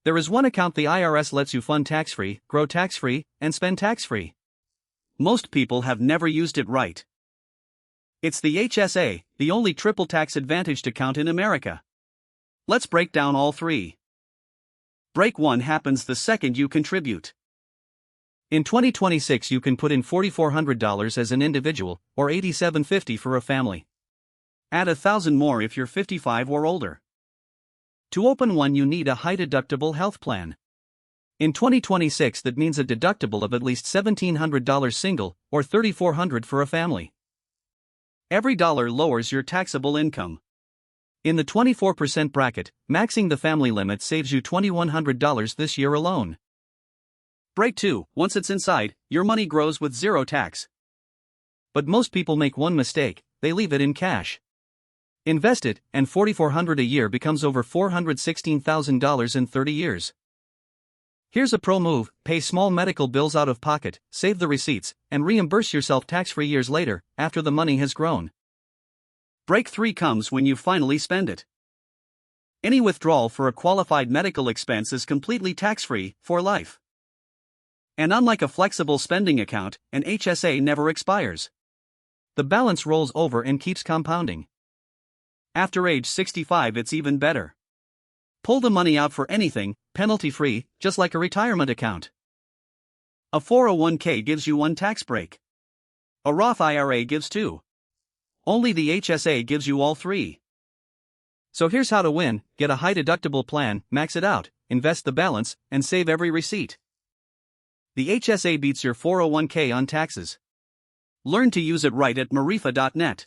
There is one account the IRS lets you fund tax-free, grow tax-free, and spend tax-free. Most people have never used it right. It's the HSA, the only triple tax advantaged account in America. Let's break down all three. Break 1 happens the second you contribute. In 2026 you can put in $4,400 as an individual, or $8,750 for a family. Add $1,000 more if you're 55 or older. To open one you need a high-deductible health plan. In 2026 that means a deductible of at least $1,700 single, or $3,400 for a family. Every dollar lowers your taxable income. In the 24% bracket, maxing the family limit saves you $2,100 this year alone. Break 2, once it's inside, your money grows with zero tax. But most people make one mistake, they leave it in cash. Invest it, and $4,400 a year becomes over $416,000 in 30 years. Here's a pro move: pay small medical bills out of pocket, save the receipts, and reimburse yourself tax-free years later, after the money has grown. Break 3 comes when you finally spend it. Any withdrawal for a qualified medical expense is completely tax-free, for life. And unlike a flexible spending account, an HSA never expires. The balance rolls over and keeps compounding. After age 65 it's even better. Pull the money out for anything, penalty-free, just like a retirement account. A 401k gives you one tax break. A Roth IRA gives 2. Only the HSA gives you all 3. So here's how to win: get a high-deductible plan, max it out, invest the balance, and save every receipt. The HSA beats your 401k on taxes. Learn to use it right at marifa.net.